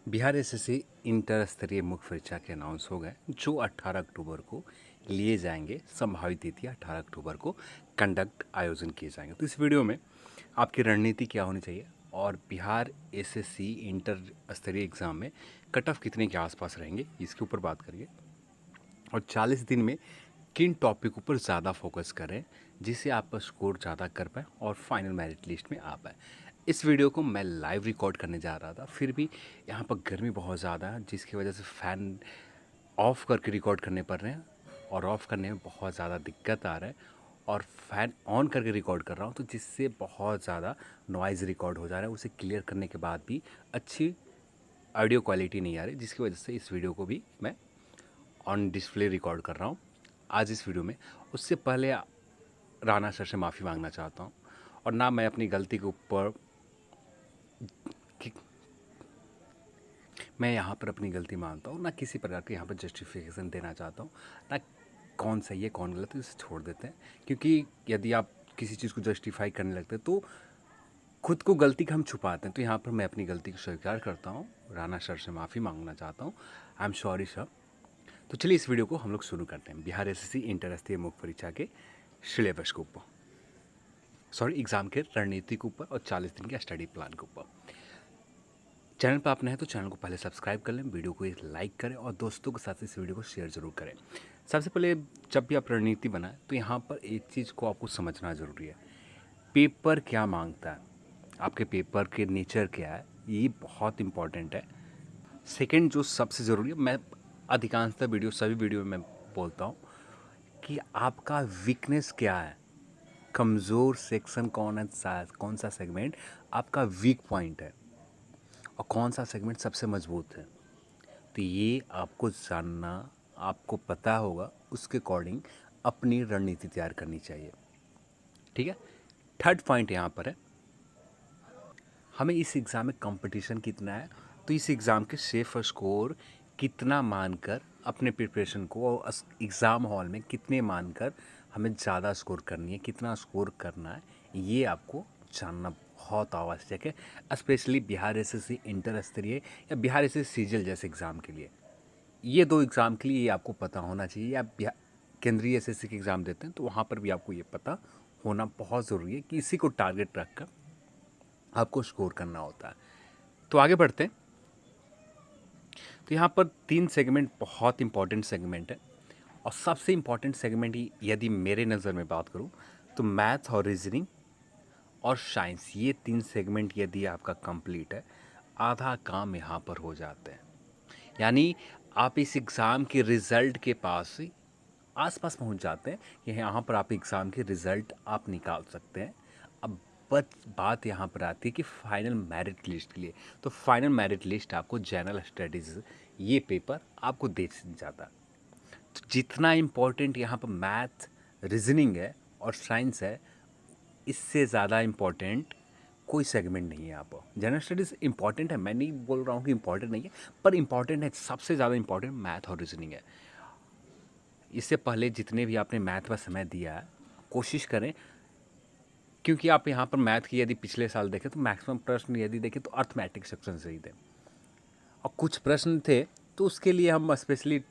Bihar SSC inter स्तरीय मुख्य परीक्षा के अनाउंस हो गए जो 18 अक्टूबर को लिए जाएंगे। संभावित तिथि 18 अक्टूबर को कंडक्ट आयोजन किए जाएंगे। तो इस वीडियो में आपकी रणनीति क्या होनी चाहिए और बिहार एसएससी इंटर स्तरीय एग्ज़ाम में कट ऑफ कितने के आसपास रहेंगे इसके ऊपर बात करिए। और 40 दिन में किन टॉपिक ऊपर ज़्यादा फोकस करें जिससे आप स्कोर ज़्यादा कर पाएँ और फाइनल मेरिट लिस्ट में आ पाए। इस वीडियो को मैं लाइव रिकॉर्ड करने जा रहा था, फिर भी यहाँ पर गर्मी बहुत ज़्यादा है जिसकी वजह से फ़ैन ऑफ़ करके रिकॉर्ड करने पड़ रहे हैं और ऑफ़ करने में बहुत ज़्यादा दिक्कत आ रहा है और फ़ैन ऑन करके रिकॉर्ड कर रहा हूँ तो जिससे बहुत ज़्यादा नॉइज़ रिकॉर्ड हो जा रहा है। उसे क्लियर करने के बाद भी अच्छी ऑडियो क्वालिटी नहीं आ रही, जिसकी वजह से इस वीडियो को भी मैं ऑन डिस्प्ले रिकॉर्ड कर रहा हूँ आज इस वीडियो में। उससे पहले राणा सर से माफ़ी मांगना चाहता हूँ और ना मैं अपनी गलती के ऊपर मैं यहाँ पर अपनी गलती मानता हूँ, ना किसी प्रकार के यहाँ पर जस्टिफिकेशन देना चाहता हूँ, ना कौन सही है कौन गलत है, इसे छोड़ देते हैं। क्योंकि यदि आप किसी चीज़ को जस्टिफाई करने लगते हैं तो खुद को गलती का हम छुपाते हैं। तो यहाँ पर मैं अपनी गलती को स्वीकार करता हूँ, राणा सर से माफ़ी मांगना चाहता हूँ। I am sorry sir. तो चलिए इस वीडियो को हम लोग शुरू करते हैं बिहार एसएससी इंटर स्तरीय मुख्य परीक्षा के सिलेबस के ऊपर, एग्ज़ाम के रणनीति के ऊपर और 40 दिन के स्टडी प्लान के ऊपर। चैनल पर आप नए हैं तो चैनल को पहले सब्सक्राइब कर लें, वीडियो को एक लाइक करें और दोस्तों के साथ इस वीडियो को शेयर ज़रूर करें। सबसे पहले जब भी आप रणनीति बनाएं तो यहाँ पर एक चीज़ को आपको समझना ज़रूरी है, पेपर क्या मांगता है, आपके पेपर के नेचर क्या है, ये बहुत इंपॉर्टेंट है। सेकंड जो सबसे ज़रूरी है, मैं अधिकांशतः सभी वीडियो में मैं बोलता हूँ कि आपका वीकनेस क्या है, कमज़ोर सेक्शन कौन सा सेगमेंट आपका वीक पॉइंट है और कौन सा सेगमेंट सबसे मजबूत है। तो ये आपको जानना, आपको पता होगा, उसके अकॉर्डिंग अपनी रणनीति तैयार करनी चाहिए। ठीक है। थर्ड पॉइंट यहाँ पर है, हमें इस एग्ज़ाम में कंपटीशन कितना है, तो इस एग्ज़ाम के सेफ स्कोर कितना मानकर अपने प्रिपरेशन को और एग्ज़ाम हॉल में कितने मानकर हमें ज़्यादा स्कोर करनी है, कितना स्कोर करना है, ये आपको जानना बहुत आवश्यक है। स्पेशली बिहार एसएससी इंटर स्तरीय या बिहार एसएससी सीजीएल जैसे एग्ज़ाम के लिए, ये दो एग्ज़ाम के लिए ये आपको पता होना चाहिए। आप केंद्रीय एसएससी के एग्ज़ाम देते हैं तो वहाँ पर भी आपको ये पता होना बहुत ज़रूरी है कि इसी को टारगेट रखकर आपको स्कोर करना होता है। तो आगे बढ़ते हैं। तो यहाँ पर 3 सेगमेंट बहुत इंपॉर्टेंट सेगमेंट है और सबसे इम्पॉर्टेंट सेगमेंट यदि मेरे नज़र में बात करूँ तो मैथ और रीजनिंग और साइंस, ये 3 सेगमेंट यदि आपका कंप्लीट है, आधा काम यहाँ पर हो जाते हैं। यानी आप इस एग्ज़ाम के रिज़ल्ट के पास ही आसपास पहुँच जाते हैं कि यहाँ पर आप एग्ज़ाम के रिज़ल्ट आप निकाल सकते हैं। अब बात यहाँ पर आती है कि फाइनल मेरिट लिस्ट के लिए, तो फाइनल मेरिट लिस्ट आपको जनरल स्टडीज़ ये पेपर आपको दे जाता है। तो जितना इम्पोर्टेंट यहाँ पर मैथ, रीजनिंग है और साइंस है, इससे ज़्यादा इम्पोर्टेंट कोई सेगमेंट नहीं है। यहाँ पर जनरल स्टडीज़ इंपॉर्टेंट है, मैं नहीं बोल रहा हूँ कि इंपॉर्टेंट नहीं है, पर इंपॉर्टेंट है। सबसे ज़्यादा इंपॉर्टेंट मैथ और रीजनिंग है। इससे पहले जितने भी आपने मैथ पर समय दिया है, कोशिश करें, क्योंकि आप यहाँ पर मैथ की यदि पिछले साल देखें तो मैक्सिमम प्रश्न यदि देखें तो अर्थमेटिक सेक्शन से ही थे और कुछ प्रश्न थे तो उसके लिए हम स्पेशली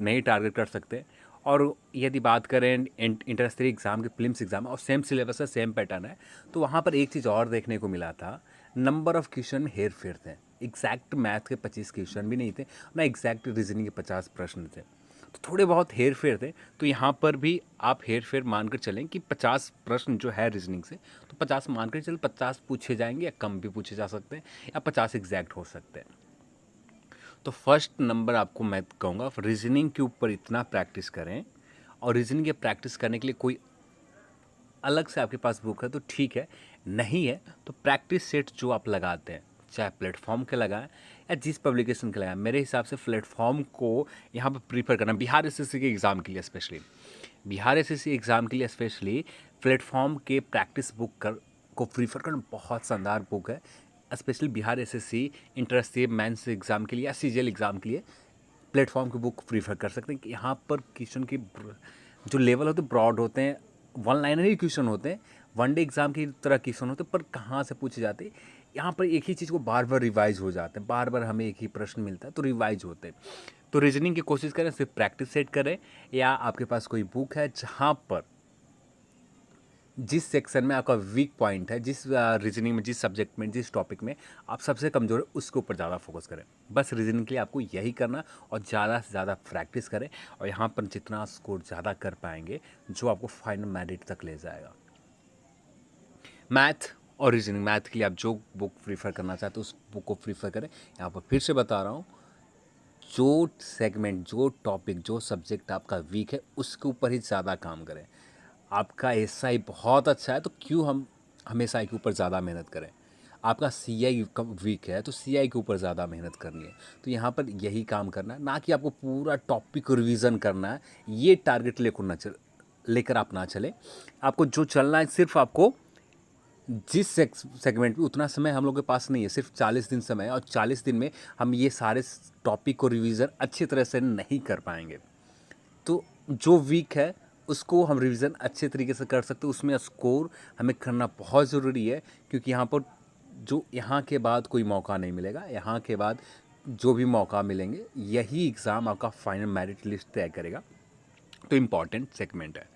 नहीं टारगेट कर सकते। और यदि बात करें इंटर स्तरीय एग्ज़ाम के प्रीलिम्स एग्ज़ाम और सेम सिलेबस है, सेम पैटर्न है, तो वहाँ पर एक चीज़ और देखने को मिला था, नंबर ऑफ़ क्वेश्चन में हेर फेर थे। एग्जैक्ट मैथ के 25 क्वेश्चन भी नहीं थे, ना एग्जैक्ट रीजनिंग के 50 प्रश्न थे, तो थोड़े बहुत हेर फेर थे। तो यहाँ पर भी आप हेर फेर मानकर चलें कि 50 प्रश्न जो है रीजनिंग से, तो 50 मानकर चलें, 50 पूछे जाएंगे या कम भी पूछे जा सकते हैं या 50 एग्जैक्ट हो सकते हैं। तो फर्स्ट नंबर आपको मैं कहूँगा रीजनिंग के ऊपर इतना प्रैक्टिस करें, और रीजनिंग के प्रैक्टिस करने के लिए कोई अलग से आपके पास बुक है तो ठीक है, नहीं है तो प्रैक्टिस सेट जो आप लगाते हैं, चाहे प्लेटफॉर्म के लगाएं या जिस पब्लिकेशन के लगाएं, मेरे हिसाब से प्लेटफॉर्म को यहाँ पर प्रीफर करना, बिहार एसएससी के एग्ज़ाम के लिए स्पेशली, बिहार एसएससी एग्ज़ाम के लिए स्पेशली प्लेटफॉर्म के प्रैक्टिस बुक को प्रीफर करना बहुत शानदार बुक है। स्पेशली बिहार एसएससी इंटर स्तरीय मेंस एग्ज़ाम के लिए या सीजीएल एग्ज़ाम के लिए प्लेटफॉर्म की बुक प्रीफर कर सकते हैं कि यहाँ पर क्वेश्चन की जो लेवल होते हैं ब्रॉड होते हैं, वन लाइनर ही क्वेश्चन होते हैं, वनडे एग्ज़ाम की तरह क्वेश्चन होते हैं, पर कहाँ से पूछे जाते हैं यहाँ पर एक ही चीज़ को बार बार रिवाइज हो जाते हैं, बार बार हमें एक ही प्रश्न मिलता है तो रिवाइज होते हैं। तो रीजनिंग की कोशिश करें, सिर्फ प्रैक्टिस सेट करें, या आपके पास कोई बुक है जहाँ पर जिस सेक्शन में आपका वीक पॉइंट है, जिस रीजनिंग में, जिस सब्जेक्ट में, जिस टॉपिक में आप सबसे कमज़ोर है, उसके ऊपर ज़्यादा फोकस करें। बस रीजनिंग के लिए आपको यही करना, और ज़्यादा से ज़्यादा प्रैक्टिस करें, और यहाँ पर जितना स्कोर ज़्यादा कर पाएंगे जो आपको फाइनल मेरिट तक ले जाएगा। मैथ और रीजनिंग, मैथ के लिए आप जो बुक प्रीफर करना चाहते हो उस बुक को प्रीफर करें। यहाँ पर फिर से बता रहा हूँ, जो सेगमेंट, जो टॉपिक, जो सब्जेक्ट आपका वीक है उसके ऊपर ही ज़्यादा काम करें। आपका एसआई बहुत अच्छा है तो क्यों हम हमेशा के ऊपर ज़्यादा मेहनत करें। आपका सीआई वीक है तो सीआई के ऊपर ज़्यादा मेहनत करनी है। तो यहाँ पर यही काम करना है, ना कि आपको पूरा टॉपिक को रिवीजन करना है। ये टारगेट लेकर आप ना चले। आपको जो चलना है, सिर्फ आपको जिस सेगमेंट में उतना समय हम लोग के पास नहीं है, सिर्फ 40 दिन समय है, और 40 दिन में हम ये सारे टॉपिक को रिवीजन अच्छी तरह से नहीं कर पाएंगे। तो जो वीक है उसको हम रिवीजन अच्छे तरीके से कर सकते हैं, उसमें स्कोर हमें करना बहुत ज़रूरी है, क्योंकि यहाँ पर जो यहाँ के बाद कोई मौका नहीं मिलेगा। यहाँ के बाद जो भी मौका मिलेंगे, यही एग्ज़ाम आपका फाइनल मेरिट लिस्ट तय करेगा। तो इम्पॉर्टेंट सेगमेंट है।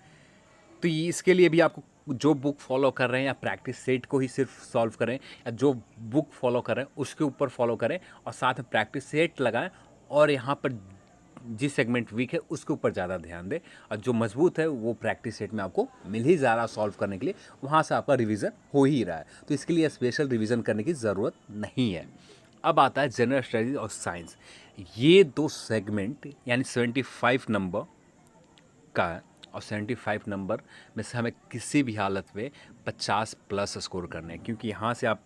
तो ये इसके लिए भी आपको जो बुक फॉलो कर रहे हैं, या प्रैक्टिस सेट को ही सिर्फ सॉल्व करें, या जो बुक फॉलो कर रहे हैं उसके ऊपर फॉलो करें, और साथ में प्रैक्टिस सेट लगाएं, और यहाँ पर जिस सेगमेंट वीक है उसके ऊपर ज़्यादा ध्यान दें, और जो मजबूत है वो प्रैक्टिस सेट में आपको मिल ही ज़्यादा सॉल्व करने के लिए, वहाँ से आपका रिवीजन हो ही रहा है। तो इसके लिए स्पेशल रिवीजन करने की ज़रूरत नहीं है। अब आता है जनरल स्टडीज़ और साइंस। ये दो सेगमेंट यानी 75 नंबर का है, और 75 नंबर में से हमें किसी भी हालत में 50 प्लस स्कोर करने हैं, क्योंकि यहाँ से आप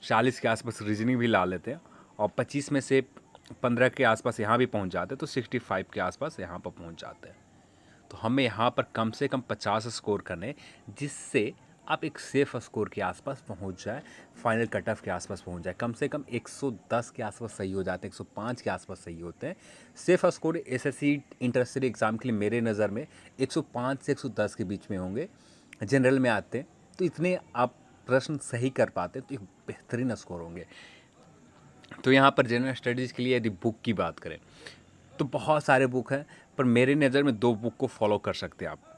40 के आसपास रीजनिंग भी ला लेते हैं, और 25 में से 15 के आसपास यहाँ भी पहुँच जाते हैं, तो 65 के आसपास यहाँ पर पहुँच जाते हैं। तो हमें यहाँ पर कम से कम 50 स्कोर करने, जिससे आप एक सेफ स्कोर के आसपास पहुँच जाए, फाइनल कट ऑफ के आसपास पहुँच जाए। कम से कम 110 के आसपास सही हो जाते हैं, 105 के आसपास सही होते हैं। Safe score SSC interstate exam के लिए मेरे नज़र में 105 से 110 के बीच में होंगे। जनरल में आते हैं तो इतने आप प्रश्न सही कर पाते हैं तो एक बेहतरीन स्कोर होंगे। तो यहाँ पर जनरल स्टडीज़ के लिए यदि बुक की बात करें तो बहुत सारे बुक हैं, पर मेरे नज़र में 2 बुक को फॉलो कर सकते हैं आप।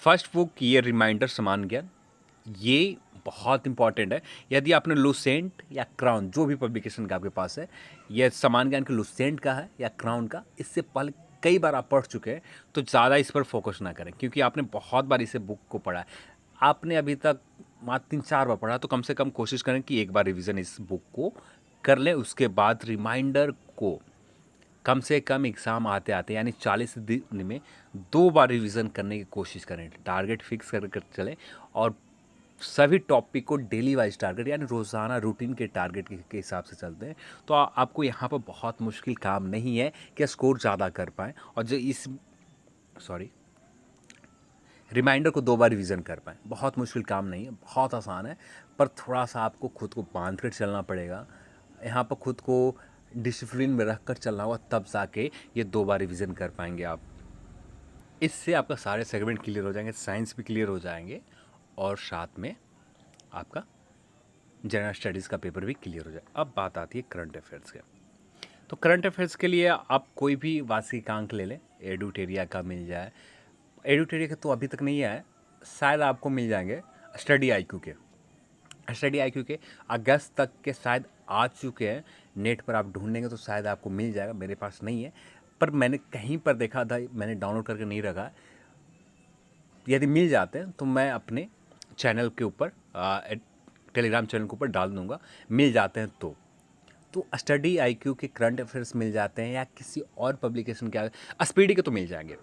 फर्स्ट बुक ये रिमाइंडर समान ज्ञान, ये बहुत इंपॉर्टेंट है। यदि आपने लुसेंट या क्राउन, जो भी पब्लिकेशन का आपके पास है, यह समान ज्ञान के लुसेंट का है या क्राउन का, इससे पहले कई बार आप पढ़ चुके हैं, तो ज़्यादा इस पर फोकस ना करें, क्योंकि आपने बहुत बार इसे बुक को पढ़ा है। आपने अभी तक मात्र 3-4 बार पढ़ा, तो कम से कम कोशिश करें कि एक बार रिवीजन इस बुक को कर लें। उसके बाद रिमाइंडर को कम से कम एग्ज़ाम आते आते यानी 40 दिन में 2 बार रिवीजन करने की कोशिश करें। टारगेट फिक्स कर चलें, और सभी टॉपिक को डेली वाइज टारगेट यानी रोज़ाना रूटीन के टारगेट के हिसाब से चलते हैं, तो आपको यहाँ पर बहुत मुश्किल काम नहीं है कि स्कोर ज़्यादा कर पाएँ, और जो रिमाइंडर को 2 बार रिवीजन कर पाएँ। बहुत मुश्किल काम नहीं है, बहुत आसान है, पर थोड़ा सा आपको खुद को बांध कर चलना पड़ेगा। यहाँ पर खुद को डिसिप्लिन में रख कर चलना होगा, तब जाके ये 2 बार रिवीजन कर पाएंगे आप। इससे आपका सारे सेगमेंट क्लियर हो जाएंगे, साइंस भी क्लियर हो जाएंगे, और साथ में आपका जनरल स्टडीज़ का पेपर भी क्लियर हो जाए। अब बात आती है करंट अफेयर्स के। तो करंट अफेयर्स के लिए आप कोई भी वार्षिकांक ले लें, एडुटेरिया का मिल जाए। एडुटेरिया के तो अभी तक नहीं आए, शायद आपको मिल जाएंगे। स्टडी आईक्यू के अगस्त तक के शायद आ चुके हैं। नेट पर आप ढूंढेंगे तो शायद आपको मिल जाएगा, मेरे पास नहीं है, पर मैंने कहीं पर देखा था, मैंने डाउनलोड करके नहीं रखा। यदि मिल जाते हैं तो मैं अपने चैनल के ऊपर, टेलीग्राम चैनल के ऊपर डाल दूंगा, मिल जाते हैं तो स्टडी आईक्यू के करंट अफेयर्स मिल जाते हैं, या किसी और पब्लिकेशन के, स्पीडी के तो मिल जाएंगे।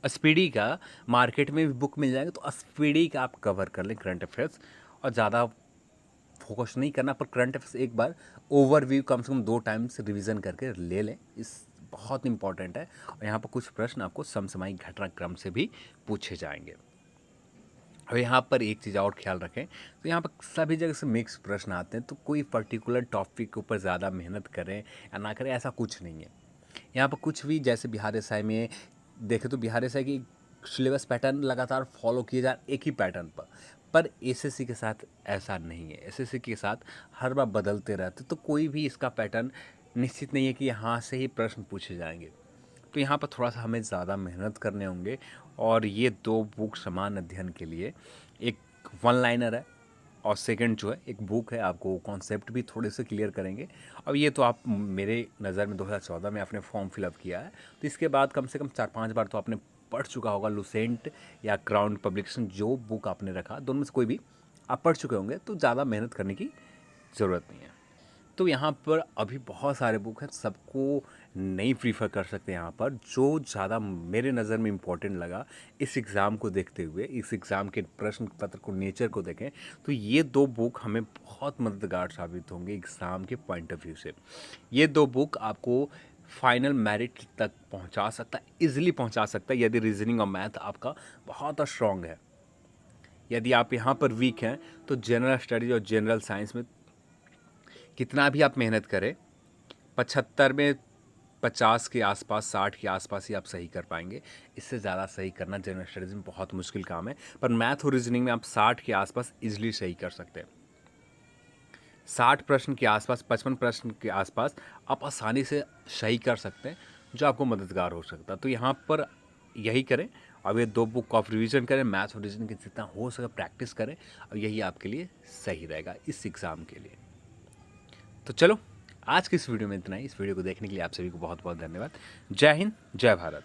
स्पीडी का मार्केट में भी बुक मिल जाएंगे, तो स्पीडी का आप कवर कर लें करंट अफेयर्स, और ज़्यादा फोकस नहीं करना, पर करंट अफेयर्स एक बार ओवरव्यू कम से कम 2 टाइम्स रिवीजन करके ले लें। इस बहुत इंपॉर्टेंट है, और यहाँ पर कुछ प्रश्न आपको समसामयिक घटनाक्रम से भी पूछे जाएंगे। और यहाँ पर एक चीज़ और ख्याल रखें, तो यहाँ पर सभी जगह से मिक्स प्रश्न आते हैं, तो कोई पर्टिकुलर टॉपिक के ऊपर ज़्यादा मेहनत करें या ना करें, ऐसा कुछ नहीं है। यहाँ पर कुछ भी, जैसे बिहार एसआई में देखें तो बिहार एसआई की सिलेबस पैटर्न लगातार फॉलो किए जा रहे एक ही पैटर्न पर, पर एसएससी के साथ ऐसा नहीं है। एसएससी के साथ हर बार बदलते रहते, तो कोई भी इसका पैटर्न निश्चित नहीं है कि यहाँ से ही प्रश्न पूछे जाएंगे। तो यहाँ पर थोड़ा सा हमें ज़्यादा मेहनत करने होंगे। और ये 2 बुक समान अध्ययन के लिए, एक वन लाइनर है और सेकंड जो है एक बुक है, आपको कॉन्सेप्ट भी थोड़े से क्लियर करेंगे। अब ये तो आप मेरे नज़र में 2014 में आपने फॉर्म फिलअप किया है, तो इसके बाद कम से कम 4-5 बार तो आपने पढ़ चुका होगा। लुसेंट या क्राउन पब्लिकेशन, जो बुक आपने रखा दोनों में से कोई भी आप पढ़ चुके होंगे, तो ज़्यादा मेहनत करने की ज़रूरत नहीं है। तो यहाँ पर अभी बहुत सारे बुक हैं, सबको नहीं प्रीफर कर सकते। यहाँ पर जो ज़्यादा मेरे नज़र में इम्पोर्टेंट लगा इस एग्ज़ाम को देखते हुए, इस एग्ज़ाम के प्रश्न पत्र को, नेचर को देखें, तो ये 2 बुक हमें बहुत मददगार साबित होंगे एग्ज़ाम के पॉइंट ऑफ व्यू से। ये 2 बुक आपको फाइनल मेरिट तक पहुँचा सकता है, ईज़िली पहुँचा सकता है, यदि रीजनिंग और मैथ आपका बहुत स्ट्रॉन्ग है। यदि आप यहाँ पर वीक हैं तो जनरल स्टडीज़ और जनरल साइंस में कितना भी आप मेहनत करें, 75 में 50 के आसपास, 60 के आसपास ही आप सही कर पाएंगे। इससे ज़्यादा सही करना जनरल स्टडीज़ में बहुत मुश्किल काम है, पर मैथ और रीजनिंग में आप 60 के आसपास इजीली सही कर सकते हैं। 60 प्रश्न के आसपास, 55 प्रश्न के आसपास आप आसानी से सही कर सकते हैं, जो आपको मददगार हो सकता है। तो यहाँ पर यही करें। अब ये 2 बुक ऑफ रिवीजन करें, मैथ और रीजनिंग की जितना हो सके प्रैक्टिस करें, और यही आपके लिए सही रहेगा इस एग्ज़ाम के लिए। तो चलो, आज की इस वीडियो में इतना ही। इस वीडियो को देखने के लिए आप सभी को बहुत बहुत धन्यवाद। जय हिंद, जय भारत।